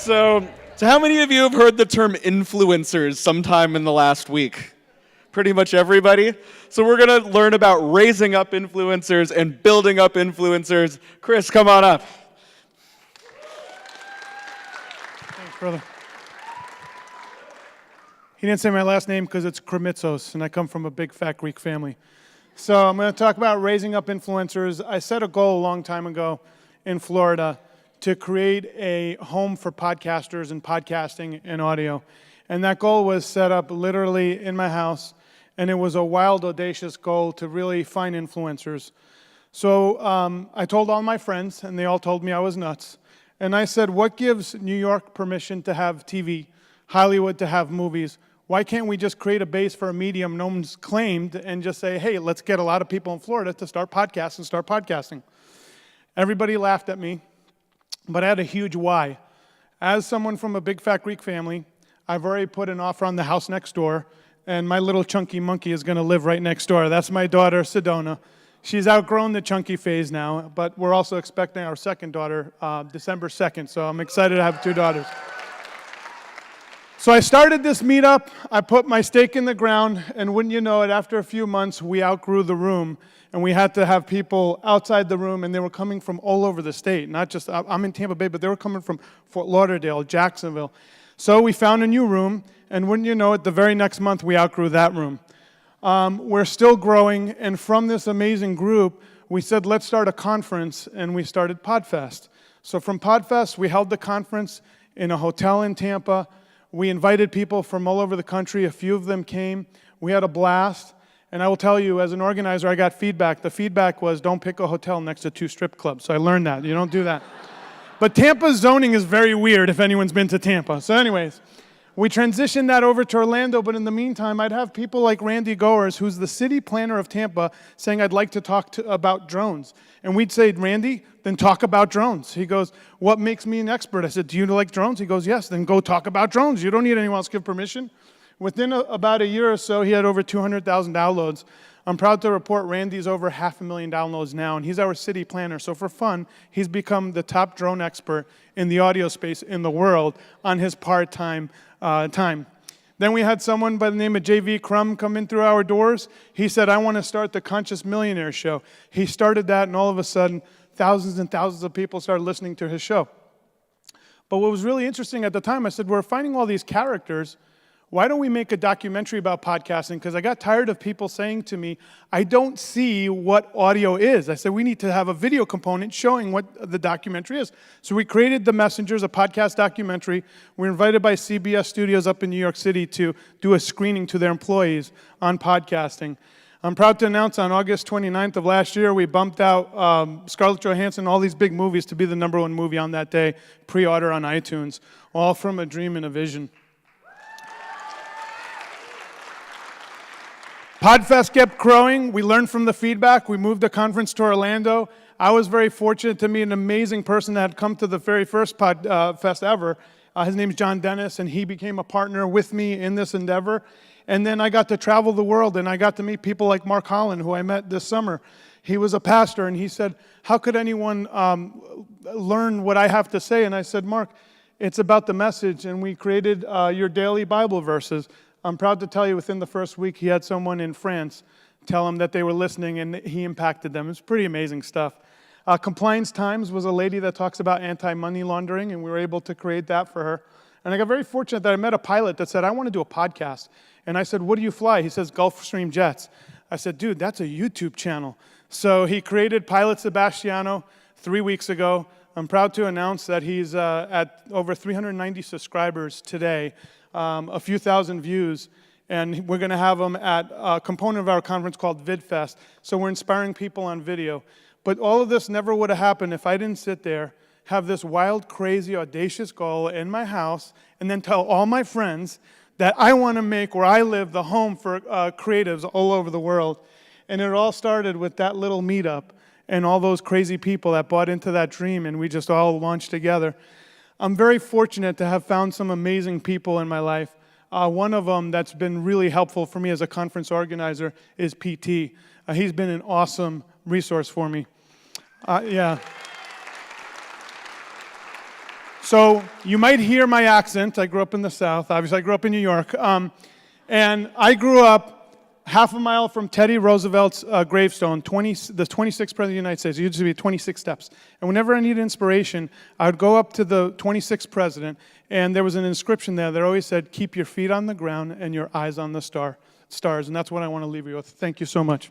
So how many of you have heard the term influencers sometime in the last week? Pretty much everybody. So we're going to learn about raising up influencers and building up influencers. Chris, come on up. Thanks, brother. He didn't say my last name because it's Krimitsos, and I come from a big fat Greek family. So I'm going to talk about raising up influencers. I set a goal a long time ago in Florida to create a home for podcasters and podcasting and audio. And that goal was set up literally in my house, and it was a wild, audacious goal to really find influencers. So I told all my friends, and they all told me I was nuts. And I said, what gives New York permission to have TV, Hollywood to have movies? Why can't we just create a base for a medium no one's claimed and just say, hey, let's get a lot of people in Florida to start podcasts and start podcasting? Everybody laughed at me, but I had a huge why. As someone from a big fat Greek family, I've already put an offer on the house next door, and my little chunky monkey is going to live right next door. That's my daughter, Sedona. She's outgrown the chunky phase now, but we're also expecting our second daughter December 2nd, so I'm excited to have 2 daughters. So I started this meetup, I put my stake in the ground, and wouldn't you know it, after a few months, we outgrew the room, and we had to have people outside the room, and they were coming from all over the state, not just, I'm in Tampa Bay, but they were coming from Fort Lauderdale, Jacksonville. So we found a new room, and wouldn't you know it, the very next month, we outgrew that room. We're still growing, and from this amazing group, we said, let's start a conference, and we started Podfest. So from Podfest, we held the conference in a hotel in Tampa. We invited people from all over the country. A few of them came. We had a blast. And I will tell you, as an organizer, I got feedback. The feedback was, don't pick a hotel next to 2 strip clubs. So I learned that. You don't do that. But Tampa's zoning is very weird if anyone's been to Tampa. So anyways, we transitioned that over to Orlando. But in the meantime, I'd have people like Randy Goers, who's the city planner of Tampa, saying, I'd like to talk about drones. And we'd say, Randy, then talk about drones. He goes, what makes me an expert? I said, do you like drones? He goes, yes, then go talk about drones. You don't need anyone else to give permission. Within about a year or so, he had over 200,000 downloads. I'm proud to report Randy's over 500,000 downloads now, and he's our city planner. So for fun, he's become the top drone expert in the audio space in the world on his part-time time. Then we had someone by the name of J.V. Crum come in through our doors. He said, I want to start the Conscious Millionaire Show. He started that, and all of a sudden, thousands and thousands of people started listening to his show. But what was really interesting at the time, I said, we're finding all these characters. Why don't we make a documentary about podcasting? Because I got tired of people saying to me, I don't see what audio is. I said, we need to have a video component showing what the documentary is. So we created The Messengers, a podcast documentary. We were invited by CBS Studios up in New York City to do a screening to their employees on podcasting. I'm proud to announce on August 29th of last year, we bumped out Scarlett Johansson, all these big movies to be the #1 movie on that day, pre-order on iTunes, all from a dream and a vision. Podfest kept growing. We learned from the feedback. We moved the conference to Orlando. I was very fortunate to meet an amazing person that had come to the very first Podfest ever. His name's John Dennis, and he became a partner with me in this endeavor. And then I got to travel the world, and I got to meet people like Mark Holland, who I met this summer. He was a pastor, and he said, how could anyone learn what I have to say? And I said, Mark, it's about the message, and we created your daily Bible verses. I'm proud to tell you within the first week, he had someone in France tell him that they were listening, and he impacted them. It's pretty amazing stuff. Compliance Times was a lady that talks about anti-money laundering, and we were able to create that for her. And I got very fortunate that I met a pilot that said, I want to do a podcast. And I said, what do you fly? He says, Gulfstream jets. I said, dude, that's a YouTube channel. So he created Pilot Sebastiano 3 weeks ago. I'm proud to announce that he's at over 390 subscribers today, a few thousand views, and we're going to have him at a component of our conference called VidFest. So we're inspiring people on video. But all of this never would have happened if I didn't sit there, have this wild, crazy, audacious goal in my house, and then tell all my friends that I want to make where I live the home for creatives all over the world. And it all started with that little meetup and all those crazy people that bought into that dream, and we just all launched together. I'm very fortunate to have found some amazing people in my life. One of them that's been really helpful for me as a conference organizer is PT. He's been an awesome resource for me. Yeah. So you might hear my accent. I grew up in the South. Obviously, I grew up in New York. And I grew up half a mile from Teddy Roosevelt's gravestone, the 26th President of the United States. It used to be 26 steps. And whenever I needed inspiration, I would go up to the 26th President, and there was an inscription there that always said, keep your feet on the ground and your eyes on the stars. And that's what I want to leave you with. Thank you so much.